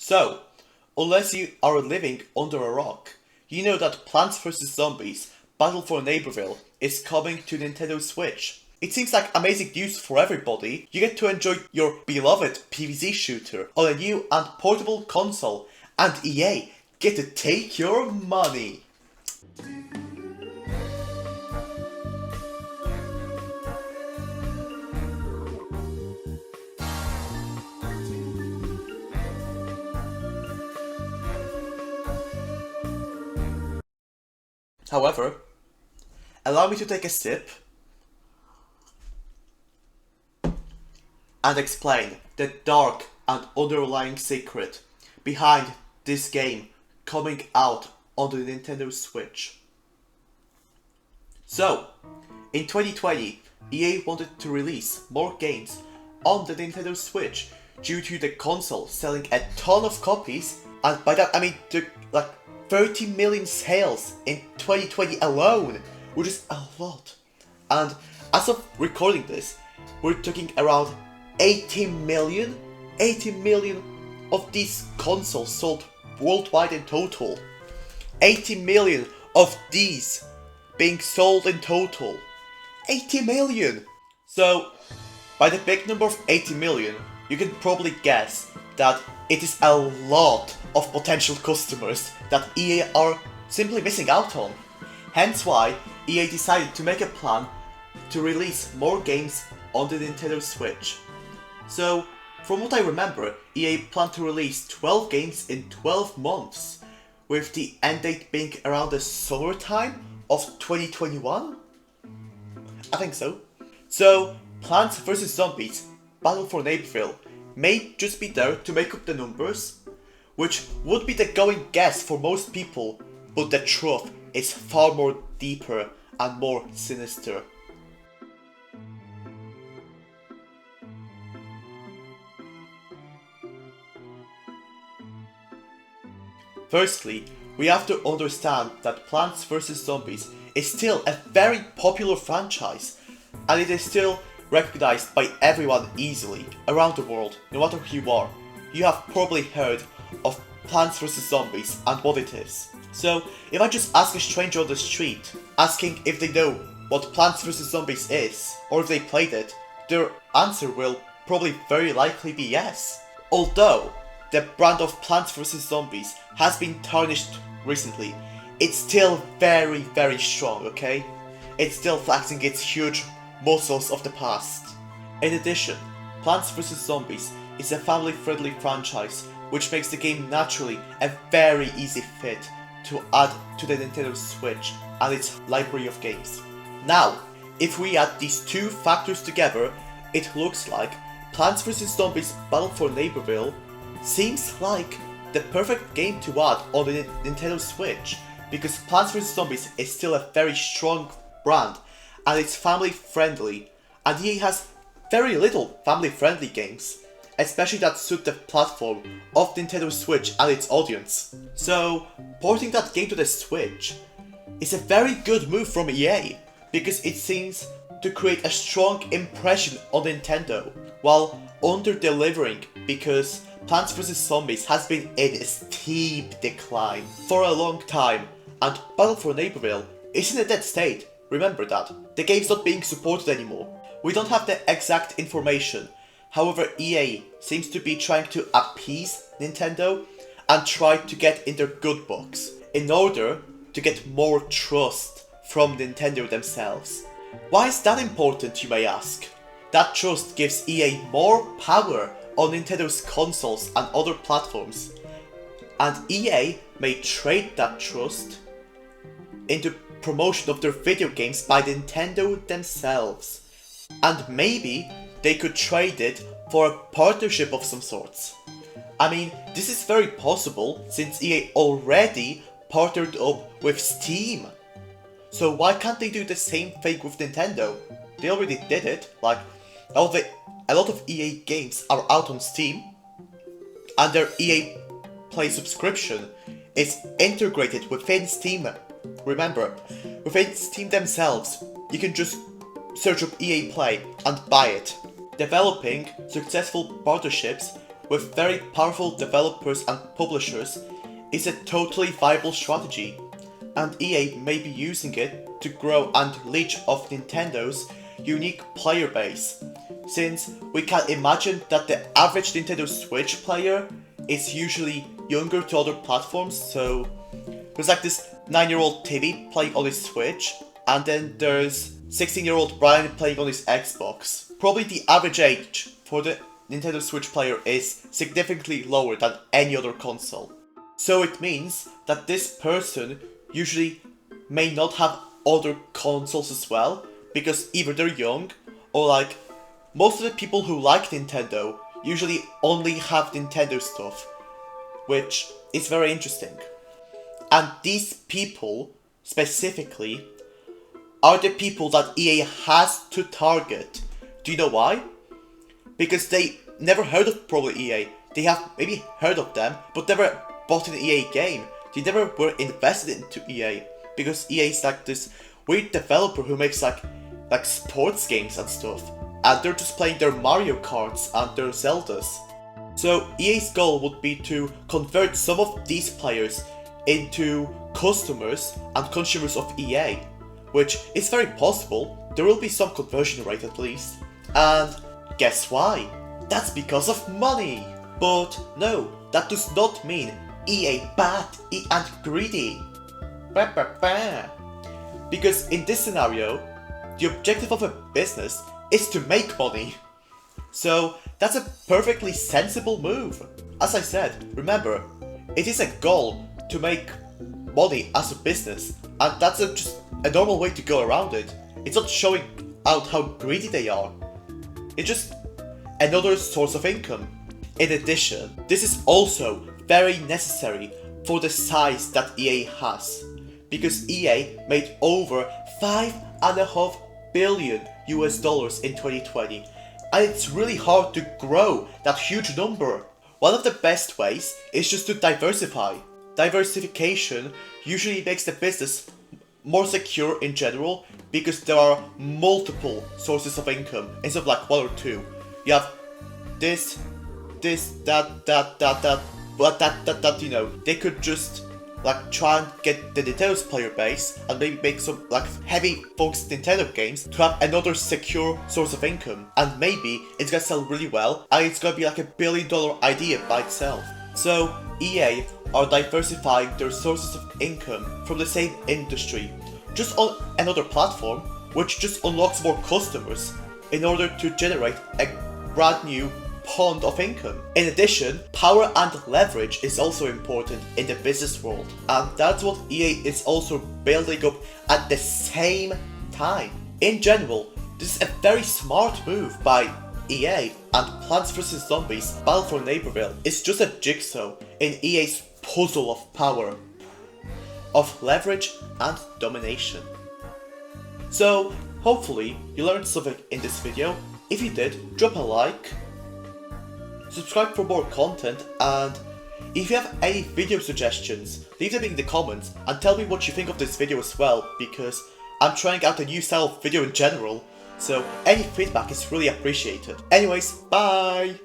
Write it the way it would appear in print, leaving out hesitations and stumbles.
So, unless you are living under a rock, you know that Plants vs. Zombies Battle for Neighborville is coming to Nintendo Switch. It seems like amazing news for everybody. You get to enjoy your beloved PvZ shooter on a new and portable console, and EA get to take your money. However, allow me to take a sip and explain the dark and underlying secret behind this game coming out on the Nintendo Switch. So, in 2020, EA wanted to release more games on the Nintendo Switch due to the console selling a ton of copies, and by that I mean 30 million sales in 2020 alone, which is a lot. And as of recording this, we're talking around 80 million of these consoles sold worldwide in total. 80 million of these being sold in total. 80 million! So, by the big number of 80 million, you can probably guess that it is a lot of potential customers that EA are simply missing out on. Hence why EA decided to make a plan to release more games on the Nintendo Switch. So, from what I remember, EA planned to release 12 games in 12 months, with the end date being around the summertime of 2021? I think so. So, Plants vs. Zombies Battle for Neighborville may just be there to make up the numbers, which would be the going guess for most people, but the truth is far more deeper and more sinister. Firstly, we have to understand that Plants vs. Zombies is still a very popular franchise, and it is still recognized by everyone easily around the world, no matter who you are. You have probably heard of Plants vs. Zombies and what it is. So, if I just ask a stranger on the street, asking if they know what Plants vs. Zombies is, or if they played it, their answer will probably very likely be yes. Although, the brand of Plants vs. Zombies has been tarnished recently, it's still very, very strong, okay? It's still flexing its huge muscles of the past. In addition, Plants vs. Zombies is a family-friendly franchise, which makes the game naturally a very easy fit to add to the Nintendo Switch and its library of games. Now, if we add these two factors together, it looks like Plants vs. Zombies Battle for Neighborville seems like the perfect game to add on the Nintendo Switch, because Plants vs. Zombies is still a very strong brand and it's family friendly, and EA has very little family friendly games, especially that suit the platform of Nintendo Switch and its audience. So, porting that game to the Switch is a very good move from EA, because it seems to create a strong impression on Nintendo, while under-delivering, because Plants vs. Zombies has been in a steep decline for a long time, and Battle for Neighborville is in a dead state. Remember that. The game's not being supported anymore. We don't have the exact information. However, EA seems to be trying to appease Nintendo and try to get in their good books in order to get more trust from Nintendo themselves. Why is that important, you may ask? That trust gives EA more power on Nintendo's consoles and other platforms, and EA may trade that trust into promotion of their video games by Nintendo themselves. And maybe they could trade it for a partnership of some sorts. I mean, this is very possible since EA already partnered up with Steam. So why can't they do the same thing with Nintendo? They already did it, like, a lot of EA games are out on Steam, and their EA Play subscription is integrated within Steam. Remember, within Steam themselves, you can just search up EA Play and buy it. Developing successful partnerships with very powerful developers and publishers is a totally viable strategy, and EA may be using it to grow and leech off Nintendo's unique player base, since we can imagine that the average Nintendo Switch player is usually younger to other platforms. So there's like this 9-year-old Timmy playing on his Switch, and then there's 16-year-old Brian playing on his Xbox. Probably the average age for the Nintendo Switch player is significantly lower than any other console. So it means that this person usually may not have other consoles as well, because either they're young, or like, most of the people who like Nintendo usually only have Nintendo stuff, which is very interesting. And these people, specifically, are the people that EA has to target. Do you know why? Because they never heard of probably EA. They have maybe heard of them, but never bought an EA game. They never were invested into EA, because EA is like this weird developer who makes like sports games and stuff, and they're just playing their Mario Karts and their Zeldas. So EA's goal would be to convert some of these players into customers and consumers of EA, which is very possible. There will be some conversion rate at least. And guess why? That's because of money! But no, that does not mean EA bad and greedy. Because in this scenario, the objective of a business is to make money. So that's a perfectly sensible move. As I said, remember, it is a goal to make money as a business, and that's just a normal way to go around it. It's not showing out how greedy they are. It's just another source of income. In addition, this is also very necessary for the size that EA has, because EA made over $5.5 billion in 2020, and it's really hard to grow that huge number. One of the best ways is just to diversify. Diversification usually makes the business more secure in general, because there are multiple sources of income instead of like one or two. You have this, that, you know, they could just like try and get the Nintendo's player base and maybe make some like heavy focused Nintendo games to have another secure source of income, and maybe it's gonna sell really well and it's gonna be like $1 billion idea by itself. So EA are diversifying their sources of income from the same industry, just on another platform, which just unlocks more customers in order to generate a brand new pond of income. In addition, power and leverage is also important in the business world, and that's what EA is also building up at the same time. In general, this is a very smart move by EA, and Plants vs Zombies Battle for Neighborville is just a jigsaw in EA's puzzle of power, of leverage and domination. So hopefully you learned something in this video. If you did, drop a like, subscribe for more content, and if you have any video suggestions, leave them in the comments and tell me what you think of this video as well, because I'm trying out a new style of video in general, so any feedback is really appreciated. Anyways, bye!